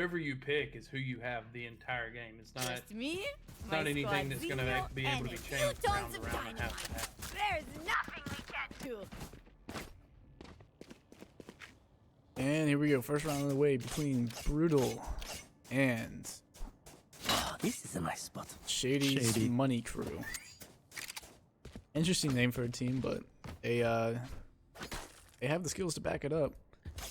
whoever you pick is who you have the entire game. It's not. Just me, It's not anything that's going to be able to be changed round to round and half to half. There's nothing we can't do. And here we go. First round of the way between Brutal and This is a nice spot. Shady's Shady. Money Crew. Interesting name for a team, but they have the skills to back it up.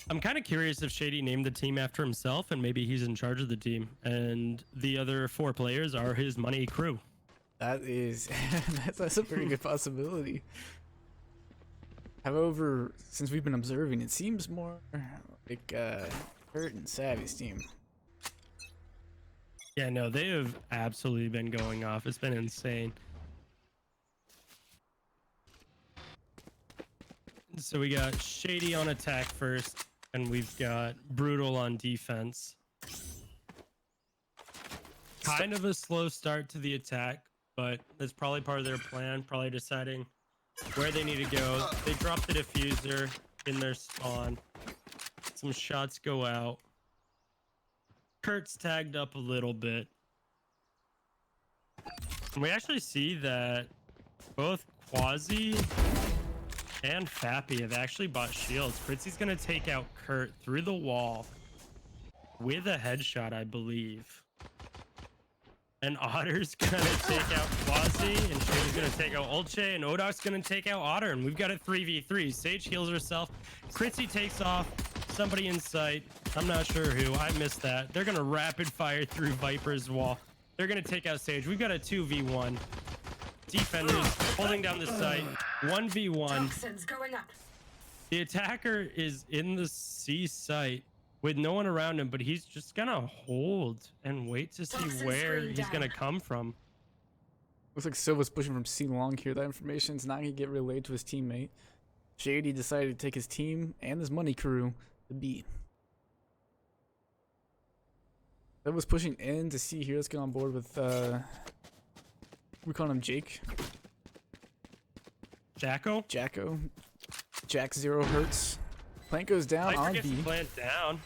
I'm kind of curious if Shady named the team after himself and maybe he's in charge of the team and the other 4 players are his money crew. That is that's a pretty good possibility. However, since we've been observing, it seems more like Kurt and Savvy's team. Yeah, no, they have absolutely been going off. It's been insane. So we got Shady on attack first, and we've got Brutal on defense. Kind of a slow start to the attack, but that's probably part of their plan, probably deciding where they need to go. They drop the diffuser in their spawn. Some shots go out. Kurt's tagged up a little bit. And we actually see that both Quasi and Fappy have actually bought shields. Fritzy's gonna take out Kurt through the wall with a headshot, I believe. And Otter's gonna take out Quasi, and Shady's gonna take out Ulche, and Odok's gonna take out Otter, and we've got a 3v3. Sage heals herself. Fritzy takes off. Somebody in sight. I'm not sure who. I missed that. They're gonna rapid fire through Viper's wall. They're gonna take out Sage. We've got a 2v1. Defenders holding down the site. 1v1. Toxins going up. The attacker is in the C site with no one around him, but he's just gonna hold and wait to see Toxin where screen he's gonna down. come from. Looks like Silva's pushing from C long here. That information's not gonna get relayed to his teammate. Shady decided to take his team and his money crew to B. That was pushing in to see here. Let's get on board with we call him Jake. Jacko? Jacko. Jack 0 Hertz. Plant goes down Viper on gets B. plant down.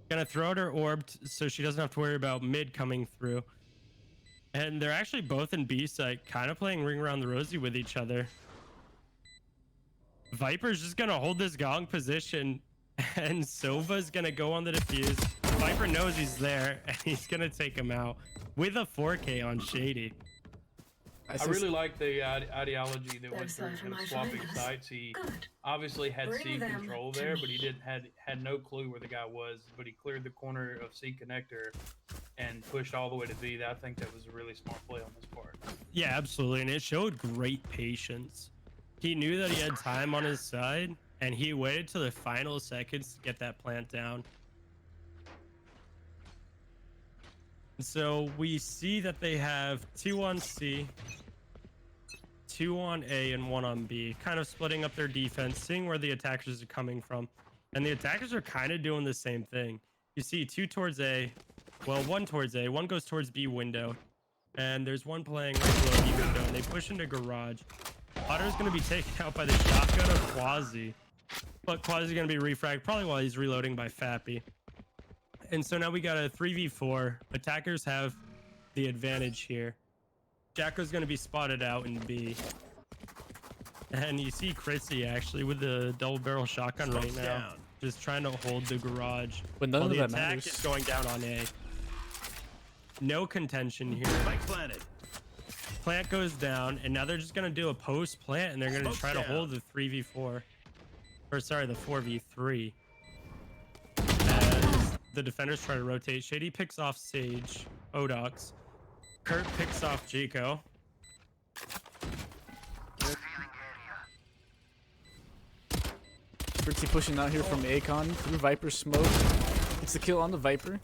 Gonna throw out her orb so she doesn't have to worry about mid coming through. And they're actually both in B site, kind of playing ring around the rosy with each other. Viper's just gonna hold this gong position, and Sova's gonna go on the defuse. Viper knows he's there, and he's gonna take him out with a 4K on Shady. I really like the ideology that went That's through not him my swapping fingers. sites. He Good. obviously had Bring C them control to there, but he me. had no clue where the guy was. But he cleared the corner of C connector and pushed all the way to B. I think that was a really smart play on his part. Yeah, absolutely, and it showed great patience. He knew that he had time on his side, and he waited till the final seconds to get that plant down. So we see that they have 2 on C, 2 on A, and 1 on B, kind of splitting up their defense, seeing where the attackers are coming from. And the attackers are kind of doing the same thing. You see 2 towards A, well, 1 towards A, 1 goes towards B window, and there's 1 playing right below B window, and they push into garage. Otter's going to be taken out by the shotgun of Quasi, but Quasi's going to be refragged probably while he's reloading by Fappy. And so now we got a 3v4. Attackers have the advantage here. Jacko's going to be spotted out in B. And you see Chrissy actually with the double barrel shotgun right now, just trying to hold the garage. But none while of the that attack matters. is going down on A. No contention here. Spike planted. Plant goes down, and now they're just going to do a post plant, and they're going to Smoke try to down. hold the 3v4. Or sorry, the 4v3. As the defenders try to rotate. Shady picks off Sage, Odox. Kurt picks off Jico. Fritzy pushing out here from Akon through Viper smoke. It's the kill on the Viper.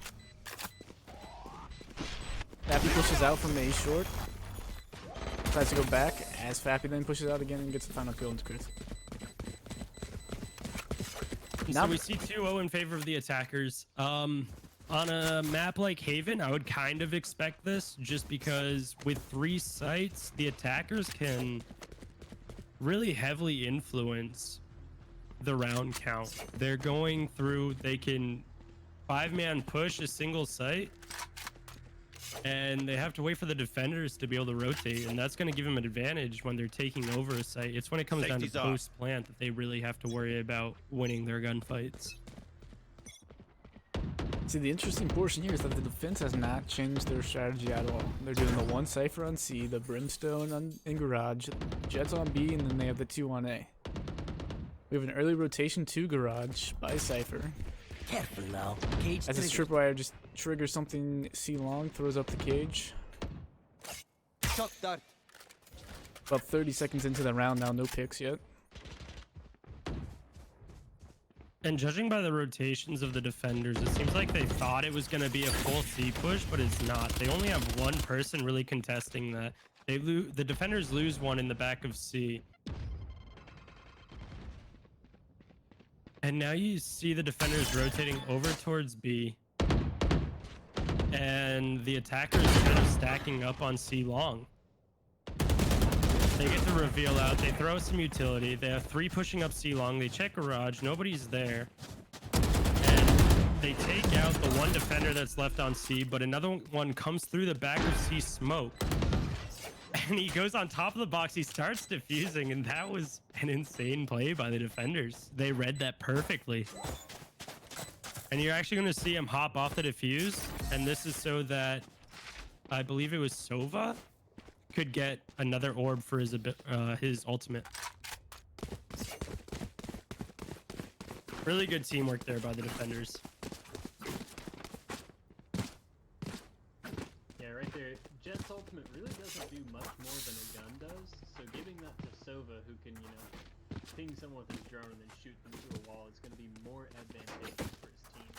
Fappy pushes out from A short. Tries to go back as Fappy then pushes out again and gets the final kill into Chris. So we see 2-0 in favor of the attackers. On a map like Haven, I would kind of expect this just because with 3 sites, the attackers can really heavily influence the round count. They're going through, they can 5-man push, a single site. And they have to wait for the defenders to be able to rotate, and that's going to give them an advantage when they're taking over a site. It's when it comes down to post plant that they really have to worry about winning their gunfights. See, the interesting portion here is that the defense has not changed their strategy at all. They're doing the 1 Cypher on C, the Brimstone in Garage, Jets on B, and then they have the 2 on A. We have an early rotation to Garage by Cypher. Careful now. Cage As his tripwire just triggers something C long, throws up the cage. Shot dart. About 30 seconds into the round now, no picks yet. And judging by the rotations of the defenders, it seems like they thought it was going to be a full C push, but it's not. They only have one person really contesting that. The defenders lose one in the back of C. And now you see the defenders rotating over towards B. And the attackers kind of stacking up on C long. They get to reveal out. They throw some utility. They have 3 pushing up C long. They check Garage. Nobody's there. And they take out the 1 defender that's left on C, but another one comes through the back of C smoke. And he goes on top of the box. He starts defusing, and that was an insane play by the defenders. They read that perfectly. And you're actually going to see him hop off the defuse, and this is so that I believe it was Sova could get another orb for his ultimate. Really good teamwork there by the defenders. Yeah, right there. Jet's ultimate really doesn't do much more than a gun does, so giving that to Sova, who can, you know, ping someone with his drone and then shoot them through a wall, is going to be more advantageous for his team.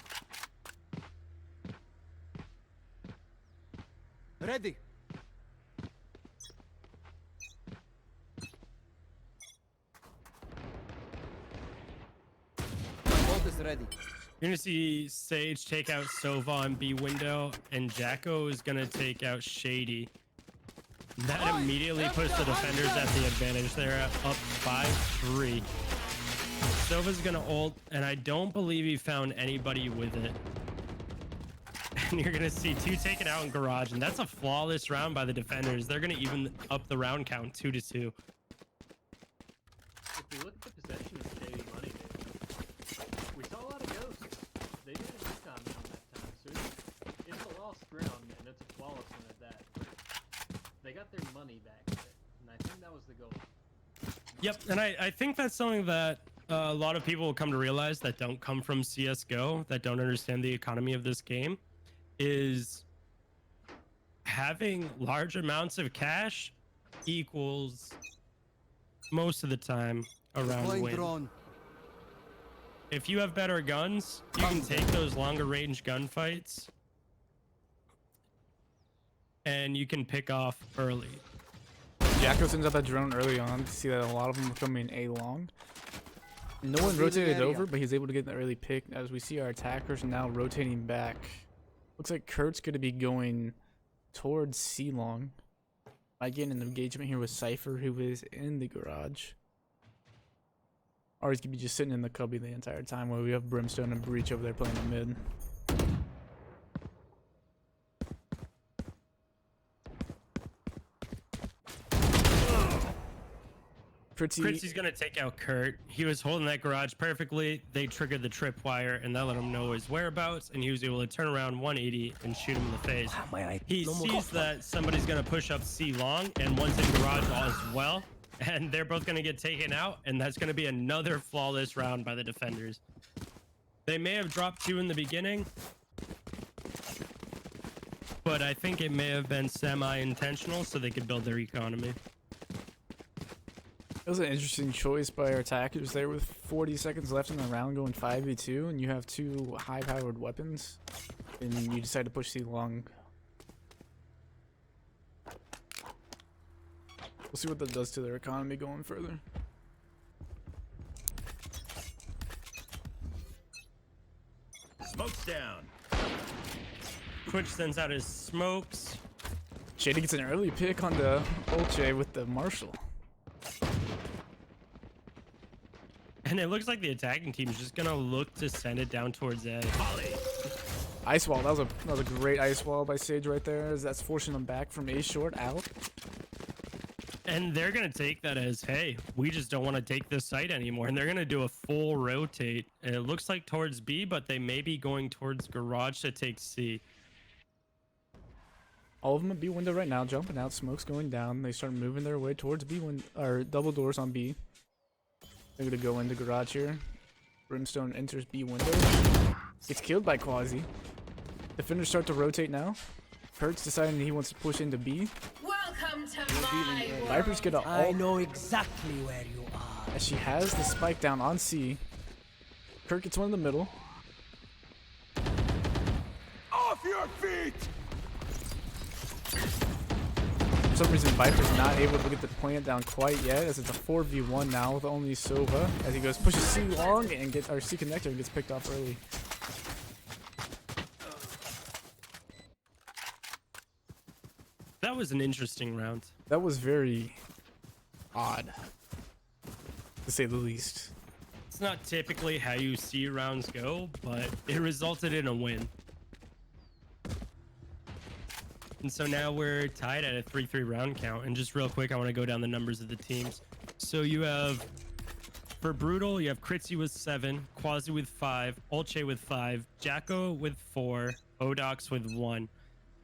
Ready. Is ready. You're gonna see Sage take out Sova on B window, and Jacko is gonna take out Shady. That immediately puts the defenders at the advantage. They're up 5-3. Sova's gonna ult, and I don't believe he found anybody with it. And you're gonna see 2 taken out in Garage, and that's a flawless round by the defenders. They're gonna even up the round count 2-2. If we look at the possession of Shady Money, we saw a lot of ghosts. They did a recon on that time, so it's a lost round, and it's a flawless one at that. But they got their money back with it, and I think that was the goal. Yep, and I think that's something that a lot of people will come to realize that don't come from CSGO, that don't understand the economy of this game, is having large amounts of cash equals most of the time a round win. Drone. If you have better guns, you can take those longer range gunfights and you can pick off early. Jacko sends out that drone early on to see that a lot of them are coming A long. No one rotated over, but he's able to get the early pick as we see our attackers now rotating back. Looks like Kurt's going to be going towards C long. Might get an engagement here with Cypher, who is in the Garage. Or he's going to be just sitting in the cubby the entire time while we have Brimstone and Breach over there playing the mid. Pritzy's gonna take out Kurt. He was holding that Garage perfectly. They triggered the tripwire, and that let him know his whereabouts, and he was able to turn around 180 and shoot him in the face. He sees that somebody's gonna push up C long, and one's in Garage as well, and they're both gonna get taken out, and that's gonna be another flawless round by the defenders. They may have dropped 2 in the beginning, but I think it may have been semi-intentional so they could build their economy. That was an interesting choice by our attackers there with 40 seconds left in the round going 5v2 and you have 2 high-powered weapons and you decide to push C long. We'll see what that does to their economy going further. Smoke's down. Twitch sends out his smokes. Shady gets an early pick on the Olche with the Marshall. And it looks like the attacking team is just gonna look to send it down towards A. Volley. Ice wall. That was a great ice wall by Sage right there. As that's forcing them back from A short out. And they're going to take that as, hey, we just don't want to take this site anymore. And they're going to do a full rotate. And it looks like towards B, but they may be going towards garage to take C. All of them at B window right now, jumping out. Smoke's going down. They start moving their way towards B window, or double doors on B. They're going to go into garage here. Brimstone enters B window. Gets killed by Quasi. Defenders start to rotate now. Kurt's deciding he wants to push into B. Welcome to my world. Viper's gonna I ult know exactly where you are. as she has the spike down on C. Kurt gets one in the middle. Off your feet! For some reason, Viper's not able to get the plant down quite yet, as it's a 4v1 now with only Sova. As he goes, pushes C long and gets our C connector and gets picked off early. That was an interesting round. That was very odd, to say the least. It's not typically how you see rounds go, but it resulted in a win. And so now we're tied at a 3-3 round count. And just real quick, I want to go down the numbers of the teams. So you have, for Brutal, you have Kritzy with 7, Quasi with 5, Olche with 5, Jacko with 4, Odox with 1.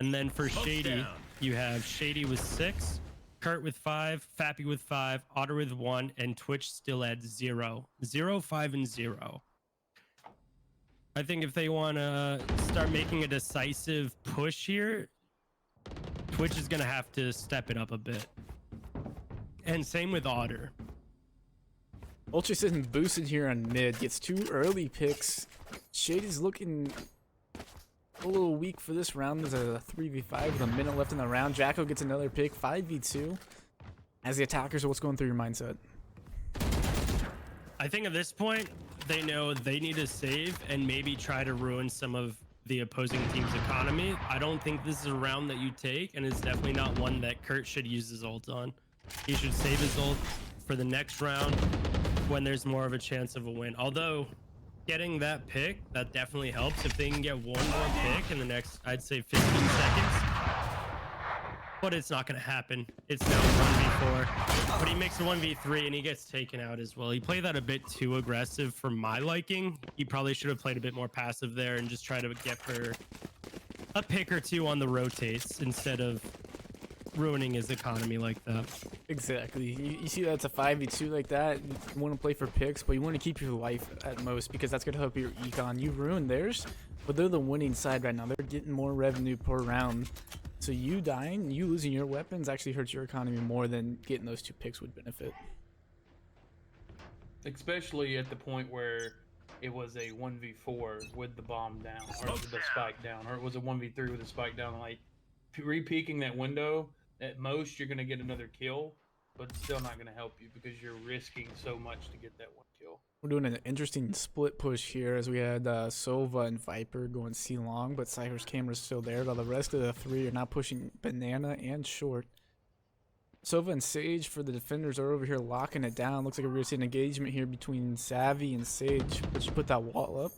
And then for Shady, you have Shady with 6, Kurt with 5, Fappy with 5, Otter with 1, and Twitch still at 0. 0, 5, and 0. I think if they want to start making a decisive push here, Twitch is going to have to step it up a bit. And same with Otter. Ultra sitting boosted here on mid, gets 2 early picks. Shady's looking a little weak for this round. There's a 3v5 with a minute left in the round. Jacko gets another pick, 5v2. As the attackers, what's going through your mindset? I think at this point, they know they need to save and maybe try to ruin some of the opposing team's economy. I don't think this is a round that you take, and it's definitely not one that Kurt should use his ult on. He should save his ult for the next round when there's more of a chance of a win. Although getting that pick, that definitely helps. If they can get one more pick in the next, I'd say 15 seconds. But it's not going to happen. It's now 1v4. But he makes a 1v3 and he gets taken out as well. He played that a bit too aggressive for my liking. He probably should have played a bit more passive there and just try to get for a pick or two on the rotates instead of ruining his economy like that. Exactly. You see that's a 5v2 like that. You want to play for picks, but you want to keep your life at most because that's going to help your econ. You ruined theirs, but they're the winning side right now. They're getting more revenue per round. So you dying, you losing your weapons actually hurts your economy more than getting those 2 picks would benefit. Especially at the point where it was a 1v4 with the bomb down, or with the spike down, or it was a 1v3 with the spike down. Like, re-peeking that window, at most you're going to get another kill, but it's still not going to help you because you're risking so much to get that 1 kill. We're doing an interesting split push here as we had Sova and Viper going C long, but Cypher's camera's still there, while the rest of the 3 are now pushing banana and short. Sova and Sage for the defenders are over here locking it down. Looks like we're going to see an engagement here between Savvy and Sage. Let's put that wall up.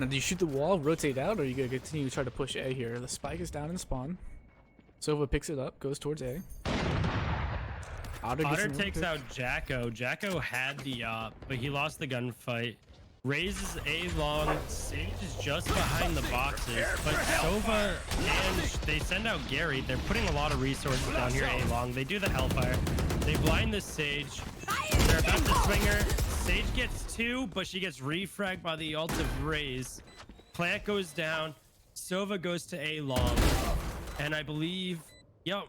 Now, do you shoot the wall, rotate out, or are you going to continue to try to push A here? The spike is down in spawn. Sova picks it up, goes towards A. Otter takes out Jacko. Jacko had the but he lost the gunfight. Raises A long. Sage is just behind the boxes, but Sova and they send out Gary. They're putting a lot of resources down here A long. They do the Hellfire. They blind the Sage. They're about to swing her. Sage gets 2, but she gets refragged by the ult of Raze. Plant goes down. Sova goes to A long. And I believe, yep,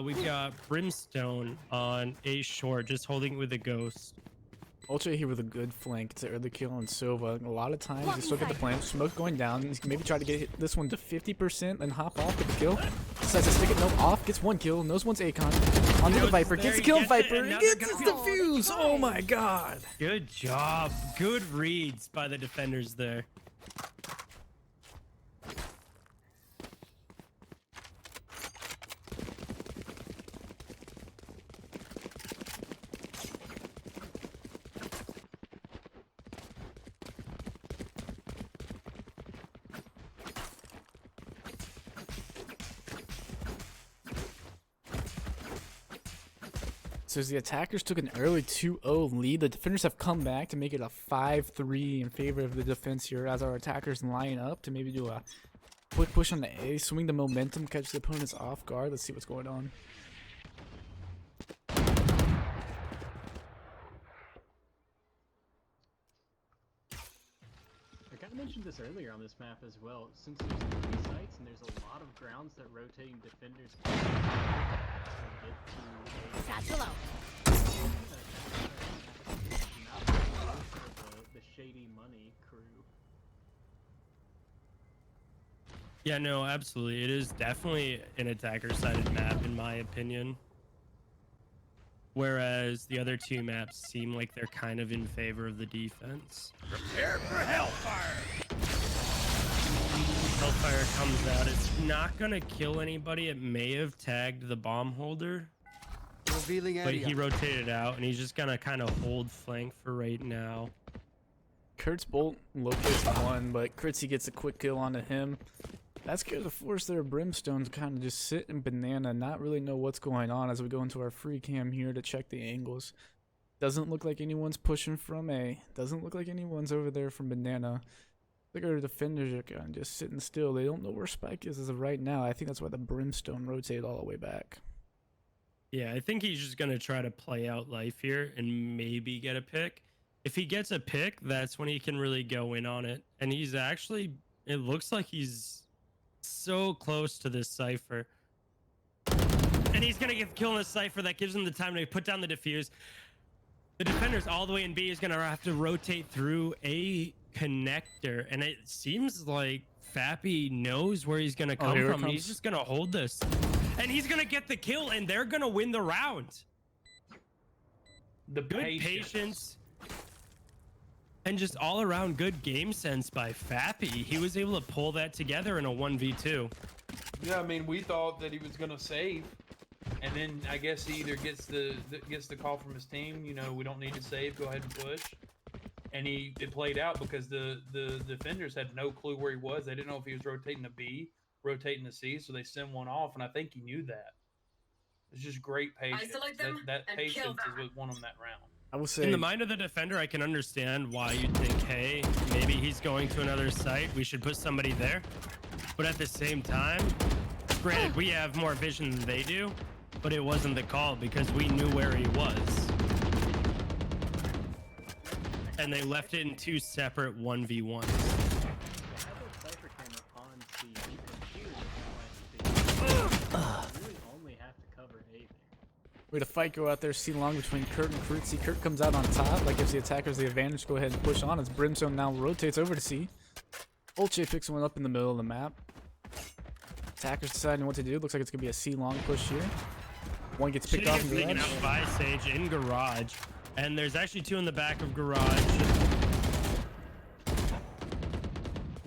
we've got Brimstone on A short, just holding it with a ghost. Ultra here with a good flank to early kill on Sova. A lot of times you still get the plant. Smoke going down. He's maybe try to get this one to 50% and hop off with the kill. Decides to stick it. No, off. Gets 1 kill. Knows one's Akon. Onto the Viper. Gets the kill Viper. Gets his defuse. Oh my god. Good job. Good reads by the defenders there. So as the attackers took an early 2-0 lead, the defenders have come back to make it a 5-3 in favor of the defense here as our attackers line up to maybe do a quick push on the A, swing the momentum, catch the opponents off guard. Let's see what's going on. I kind of mentioned this earlier on this map as well. Since there's 3 sites and there's a lot of grounds that rotating defenders can get to Satchel out. the Shady Money crew. Yeah, no, absolutely. It is definitely an attacker-sided map, in my opinion. Whereas the other 2 maps seem like they're kind of in favor of the defense. Prepare for hellfire! Hellfire comes out. It's not going to kill anybody. It may have tagged the bomb holder. Revealing But area. he rotated out, and he's just going to kind of hold flank for right now. Kurt's bolt locates one, but Kritzy gets a quick kill onto him. That scares the force there. Brimstone to kind of just sit in banana, not really know what's going on as we go into our free cam here to check the angles. Doesn't look like anyone's pushing from A. Doesn't look like anyone's over there from banana. Look at our defenders are kind of just sitting still. They don't know where Spike is as of right now. I think that's why the Brimstone rotated all the way back. Yeah, I think he's just going to try to play out life here and maybe get a pick. If he gets a pick, that's when he can really go in on it. And he's actually, it looks like he's so close to this Cypher. And he's going to get the kill on the Cypher. That gives him the time to put down the defuse. The defender's all the way in B is going to have to rotate through a connector. And it seems like Fappy knows where he's going to come from. He's just going to hold this. And he's going to get the kill, and they're going to win the round. The Good patience. And just all around good game sense by Fappy. He was able to pull that together in a 1v2. Yeah, I mean, we thought that he was gonna save, and then I guess he either gets the call from his team. You know, we don't need to save. Go ahead and push. And it played out because the defenders had no clue where he was. They didn't know if he was rotating to B, rotating to C, so they sent one off, and I think he knew that. It's just great patience. Isolate them That and patience kill is them. what won him that round. I will say In the mind of the defender, I can understand why you'd think, hey, maybe he's going to another site. We should put somebody there. But at the same time, granted, we have more vision than they do, but it wasn't the call because we knew where he was. And they left it in 2 separate 1v1s. They had that Cypher camera on C. You can hear the flash. You really only have to cover A there. we had a fight go out there, C long between Kurt and Kritzy. Kurt comes out on top, that gives the attackers the advantage. Go ahead and push on as Brimstone now rotates over to C. Olche picks one up in the middle of the map. Attackers deciding what to do. Looks like it's gonna be a C long push here. One gets picked Shady off gets in taken garage. out by Sage in garage. And there's actually 2 in the back of garage.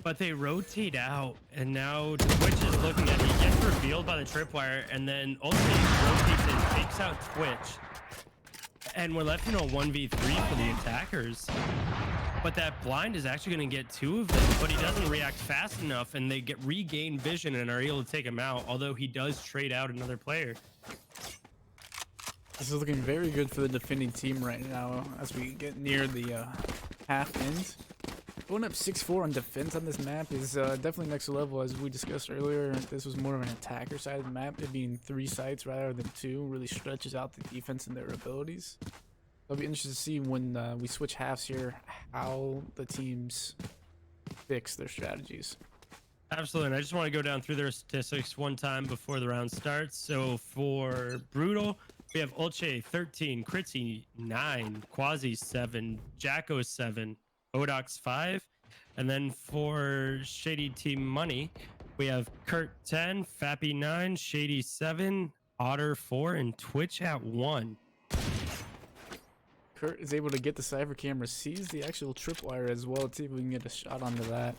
But they rotate out, and now Twitch is looking at it. He gets revealed by the tripwire, and then ultimately rotates and takes out Twitch. And we're left in a 1v3 for the attackers. But that blind is actually going to get 2 of them, but he doesn't react fast enough, and they regain vision and are able to take him out, although he does trade out another player. This is looking very good for the defending team right now as we get near the half end. Going up 6-4 on defense on this map is definitely next level. As we discussed earlier, this was more of an attacker side of the map. It being 3 sites rather than 2 really stretches out the defense and their abilities. I'll be interested to see when we switch halves here how the teams fix their strategies. Absolutely, and I just want to go down through their statistics one time before the round starts. So for Brutal, we have Olche 13, Kritzy 9, Quasi 7, Jacko 7, Odox 5, and then for Shady Team Money, we have Kurt 10, Fappy 9, Shady 7, Otter 4, and Twitch at 1. Kurt is able to get the cypher camera, sees the actual tripwire as well. Let's see if we can get a shot onto that.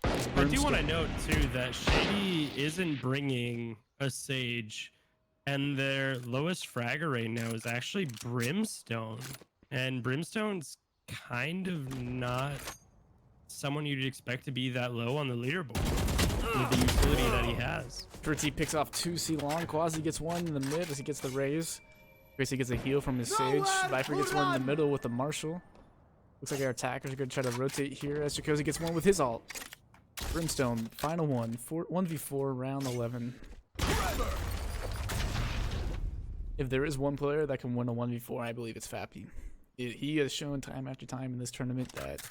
I do want to note too that Shady isn't bringing a Sage, and their lowest fragger right now is actually Brimstone, and Brimstone's kind of not someone you'd expect to be that low on the leaderboard with the utility that he has. Kurtzy picks off 2 C long. Quasi gets 1 in the mid as he gets the raise. Gracie gets a heal from his Sage. Viper gets one in the middle with the Marshall. Looks like our attackers are going to try to rotate here as Jacuzzi gets one with his ult. Brimstone, final one. 1v4, round 11. If there is one player that can win a 1v4, I believe it's Fappy. He has shown time after time in this tournament that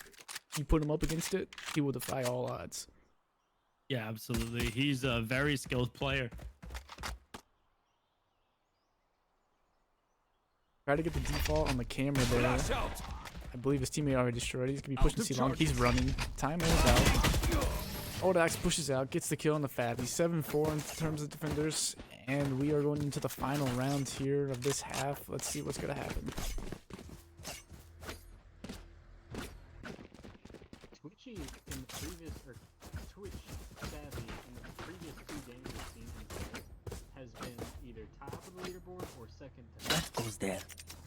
you put him up against it, he will defy all odds. Yeah, absolutely. He's a very skilled player. Try to get the default on the camera there. I believe his teammate already destroyed. He's going to be pushing C long. He's running. Time is out. Old Axe pushes out, gets the kill on the Fappy. 7-4 in terms of defenders. And we are going into the final round here of this half. Let's see what's going to happen. Twitchy in the previous, or Twitch Savvy in the previous 2 games we've seen him play has been either top of the leaderboard or second to That goes there.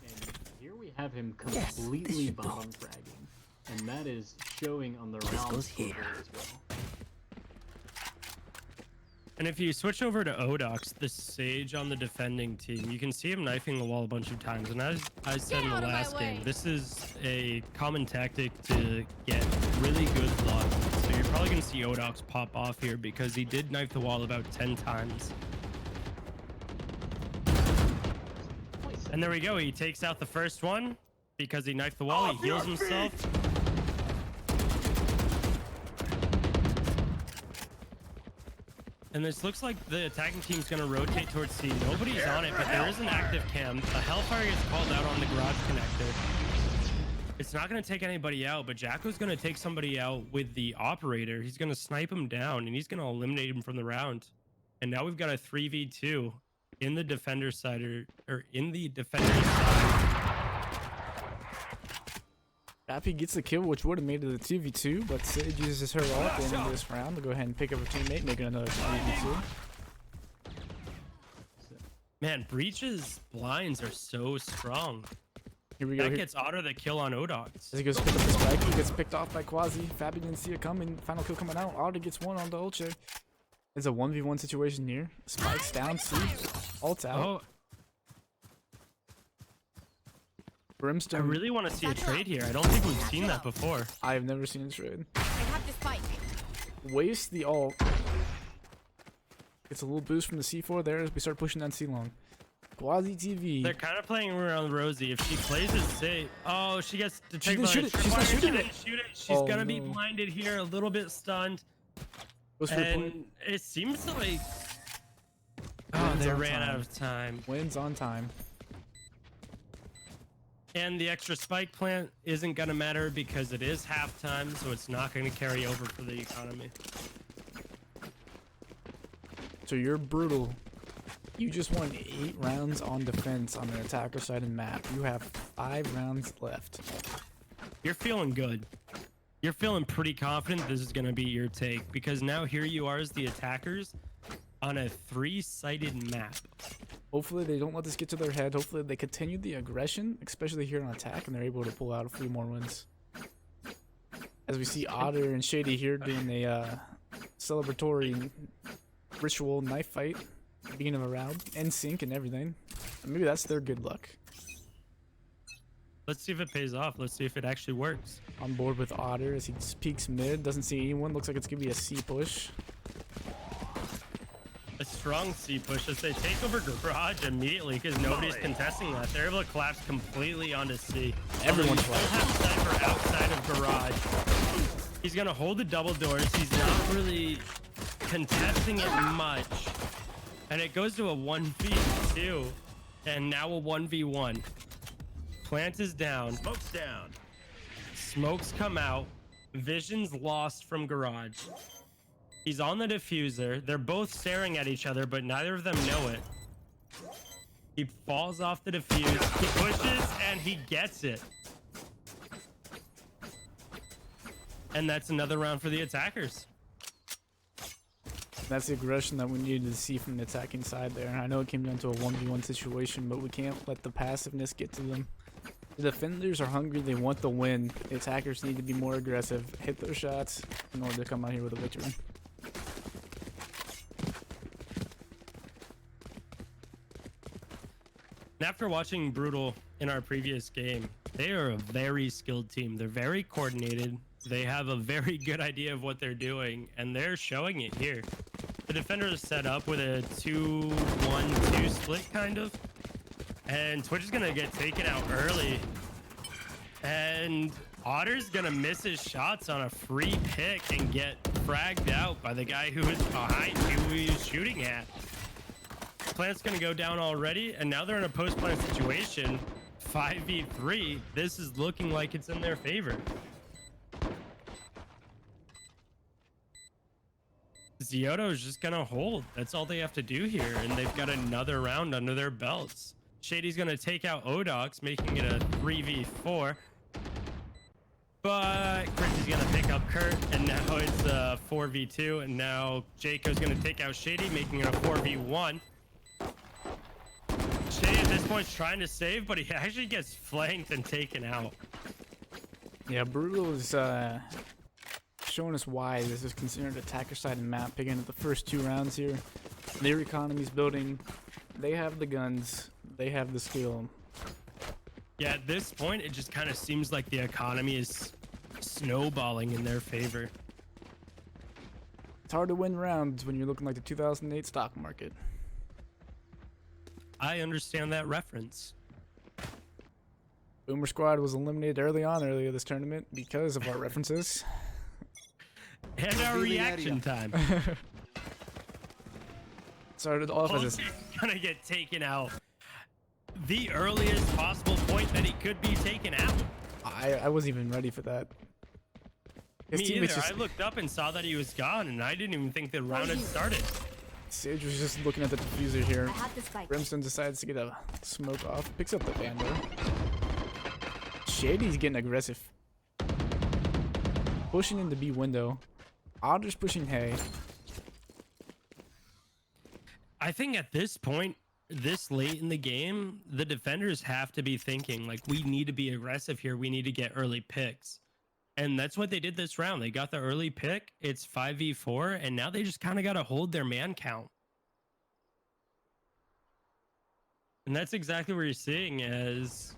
And here we have him completely bomb fragging. And that is showing on the round goes score here. as well. And if you switch over to Odox, the Sage on the defending team, you can see him knifing the wall a bunch of times. And as I said in the last game, this is a common tactic to get really good luck. So you're probably going to see Odox pop off here because he did knife the wall about 10 times. And there we go. He takes out the first one because he knifed the wall. He heals himself. And this looks like the attacking team's going to rotate towards C. Nobody's on it, but there is an active cam. A Hellfire gets called out on the garage connector. It's not going to take anybody out, but Jacko's going to take somebody out with the operator. He's going to snipe him down, and he's going to eliminate him from the round. And now we've got a 3v2 in the defender side, or in the defender side. Fappy gets the kill, which would have made it a 2v2, but Sage uses her ult in this round to go ahead and pick up her teammate, making another 3v2. Man, Breach's blinds are so strong. Here we go. That gets Otter the kill on Odox. As he goes to pick up the spike, he gets picked off by Quasi. Fappy didn't see it coming. Final kill coming out. Otter gets one on the Ulche. It's a 1v1 situation here. Spike's down, C. Ult's out. Oh, Brimstone. I really want to see a trade here. I don't think we've seen that before. I have never seen a trade. I have the spike. Waste the ult. Gets a little boost from the C4 there as we start pushing down C long. Quasi TV. They're kind of playing around Rosie. If she plays it safe, oh, she gets to take didn't shoot it. She's not shooting it. Shoot it. She's Oh, gonna be no. blinded here, a little bit stunned, Goes for a point. and it seems like oh, Wins they on ran time. out of time. Wins on time. And the extra spike plant isn't gonna matter because it is halftime, so it's not gonna carry over for the economy. So you're brutal. You just won 8 rounds on defense on the attacker side of the map. You have 5 rounds left. You're feeling good. You're feeling pretty confident this is gonna be your take because now here you are as the attackers on a 3-sided map. Hopefully they don't let this get to their head. Hopefully they continue the aggression, especially here on attack, and they're able to pull out a few more wins. As we see Otter and Shady here doing a celebratory ritual knife fight at the beginning of a round, and sync and everything. And maybe that's their good luck. Let's see if it pays off. Let's see if it actually works. On board with Otter as he peeks mid, doesn't see anyone. Looks like it's gonna be a C push. A strong C push as they take over garage immediately because nobody's contesting that. They're able to collapse completely onto C. Everyone's Still have Cypher outside of garage. He's gonna hold the double doors. He's not really contesting it much. And it goes to a 1v2. And now a 1v1. Plant is down. Smoke's down. Smokes come out. Vision's lost from garage. He's on the diffuser. They're both staring at each other, but neither of them know it. He falls off the diffuse. He pushes and he gets it. And that's another round for the attackers. That's the aggression that we needed to see from the attacking side there. I know it came down to a 1v1 situation, but we can't let the passiveness get to them. The defenders are hungry. They want the win. The attackers need to be more aggressive, hit their shots in order to come out here with a victory. And after watching Brutal in our previous game, they are a very skilled team. They're very coordinated. They have a very good idea of what they're doing, and they're showing it here. The defender is set up with a 2-1-2 split, kind of. And Twitch is going to get taken out early. And Otter's going to miss his shots on a free pick and get fragged out by the guy who is behind who he's shooting at. Plant's going to go down already, and now they're in a post-plant situation. 5v3. This is looking like it's in their favor. Zioto is just gonna hold. That's all they have to do here, and they've got another round under their belts. Shady's gonna take out Odox, making it a 3v4. But Chrissy's gonna pick up Kurt, and now it's a 4v2, and now Jaco's gonna take out Shady, making it a 4v1. Shady at this point is trying to save, but he actually gets flanked and taken out. Yeah, Brutal is showing us why this is considered attacker side map. Picking up the first 2 rounds here. Their economy's building. They have the guns. They have the skill. Yeah, at this point, it just kind of seems like the economy is snowballing in their favor. It's hard to win rounds when you're looking like the 2008 stock market. I understand that reference. Boomer Squad was eliminated earlier this tournament because of our references. And our reaction time. Started off as He's gonna get taken out the earliest possible point that he could be taken out. I wasn't even ready for that. His Me teammates either. I looked up and saw that he was gone, and I didn't even think the round had started. Sage was just looking at the diffuser here. I have the spike. Brimstone decides to get a smoke off. Picks up the Vandal. Shady's getting aggressive. Pushing into B window. Otter's pushing Hay. I think at this point, this late in the game, the defenders have to be thinking, like, we need to be aggressive here. We need to get early picks. And that's what they did this round. They got the early pick. It's 5v4, and now they just kind of got to hold their man count. And that's exactly what you're seeing as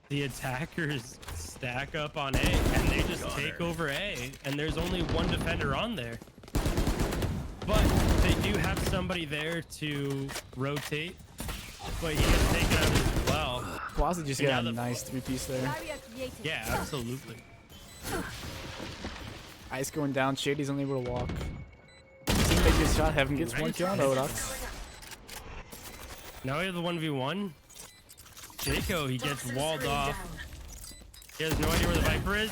the attackers stack up on A, and they just take over A, and there's only one defender on there. But they do have somebody there to rotate, but he gets taken out as well. Quasi just got a nice 3-piece there. Yeah, absolutely. Ice going down. Shady's only able to walk. Teammate gets shot. Heaven gets 1 kill on Odox. Now we have the 1v1. Jaco, he gets walled off. He has no idea where the Viper is,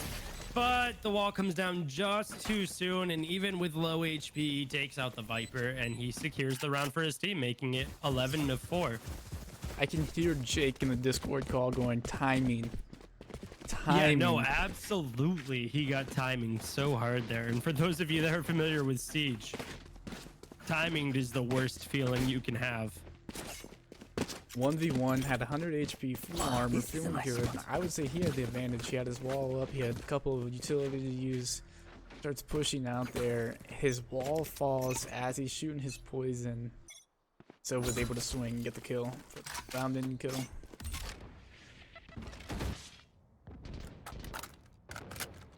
but the wall comes down just too soon, and even with low HP, he takes out the Viper, and he secures the round for his team, making it 11-4. I can hear Jake in the Discord call going, timing. Yeah, no, absolutely. He got timing so hard there. And for those of you that are familiar with Siege, timing is the worst feeling you can have. 1v1, had 100 HP, full armor, feeling good. I would say he had the advantage. He had his wall up, he had a couple of utility to use. Starts pushing out there. His wall falls as he's shooting his poison. So was able to swing and get the kill. Round in kill.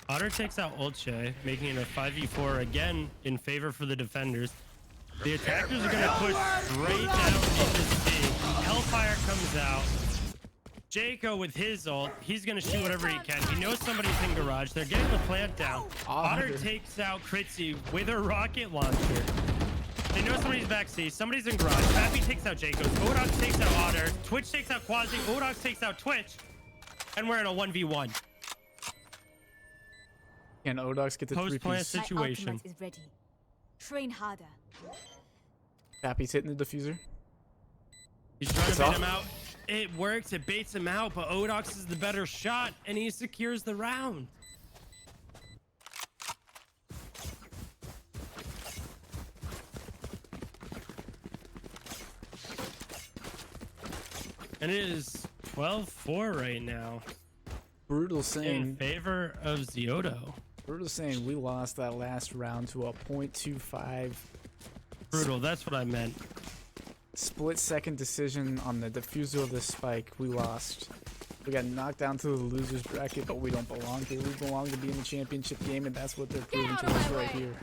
Otter takes out Olche, making it a 5v4 again in favor for the defenders. The attackers are going to push straight down into C. Hellfire comes out. Jaco with his ult, he's going to shoot whatever he can. He knows somebody's in garage. They're getting the plant down. Otter takes out Kritzy with a rocket launcher. They know somebody's back C. Somebody's in garage. Pappy takes out Jaco. Odox takes out Otter. Twitch takes out Quasi. Odox takes out Twitch. And we're in a 1v1. Can Odox get the 3-piece? Post-plant situation. My ultimate is ready. Train harder. Pappy's hitting the diffuser. He's trying to bait him out. It works. It baits him out, but Odox is the better shot, and he secures the round. And it is 12-4 right now. Brutal saying. In favor of Zioto. Brutal saying we lost that last round to a .25. Brutal, that's what I meant. split-second decision on the defusal of the spike. We lost. We got knocked down to the losers bracket, but we don't belong here. We belong to be in the championship game, and that's what they're proving to us right here.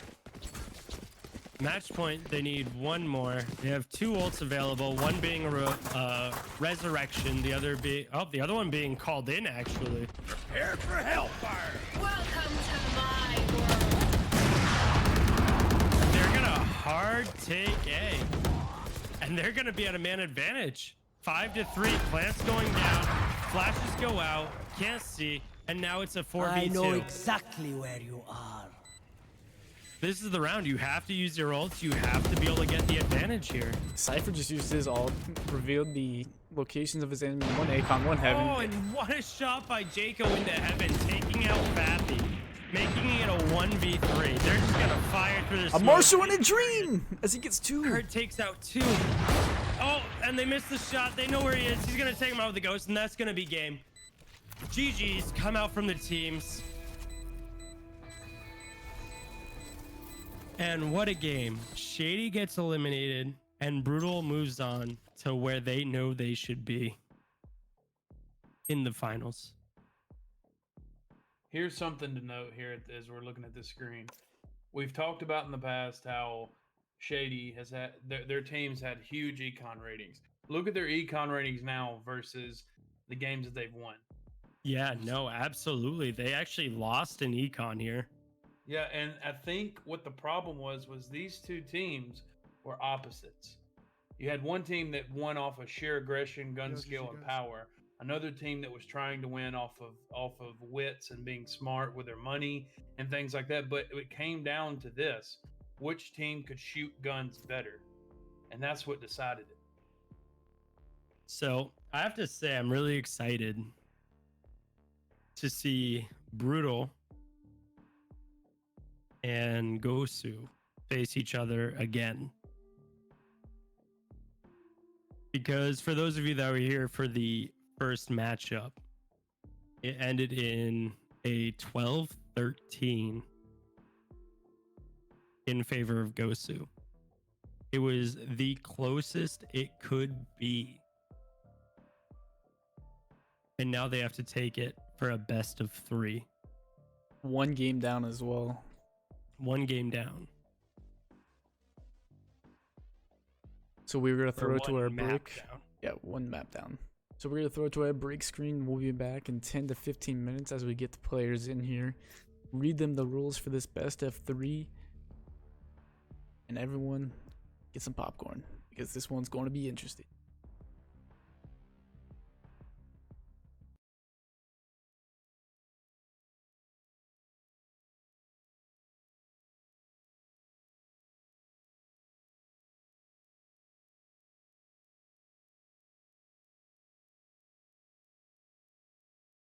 Match point, they need one more. They have 2 ults available, one being a resurrection, the other one being called in, actually. Prepare for hellfire. Welcome to my world. They're gonna hard take A. And they're gonna be at a man advantage. 5-3, plants going down, flashes go out, can't see, and now it's a 4v2. I know exactly where you are. This is the round. You have to use your ults. You have to be able to get the advantage here. Cypher just used his ult, revealed the locations of his enemy. One ACON, one Heaven. Oh, and what a shot by Jaco into Heaven, taking out Fappy, making it a 1v3. They're just gonna fire through this. A Marshall in a dream as he gets 2. Kurt takes out 2. Oh, and they missed the shot. They know where he is. He's gonna take him out with the ghost, and that's gonna be game. GG's come out from the teams. And what a game. Shady gets eliminated, and Brutal moves on to where they know they should be in the finals. Here's something to note here as we're looking at this screen. We've talked about in the past how Shady has had their teams had huge econ ratings. Look at their econ ratings now versus the games that they've won. Yeah, no, absolutely. They actually lost an econ here. Yeah, and I think what the problem was these 2 teams were opposites. You had one team that won off of sheer aggression, gun skill, and power. Another team that was trying to win off of wits and being smart with their money and things like that. But it came down to this: which team could shoot guns better, and that's what decided it. So I have to say, I'm really excited to see Brutal and Gosu face each other again. Because for those of you that were here for the first matchup, it ended in a 12-13 in favor of Gosu. It was the closest it could be. And now they have to take it for a best of 3. 1 game down as well. 1 game down. So we were gonna throw it to our map break. down. Yeah, 1 map down. So we're gonna throw it to our break screen. We'll be back in 10 to 15 minutes as we get the players in here, read them the rules for this best of 3, and everyone get some popcorn because this one's going to be interesting.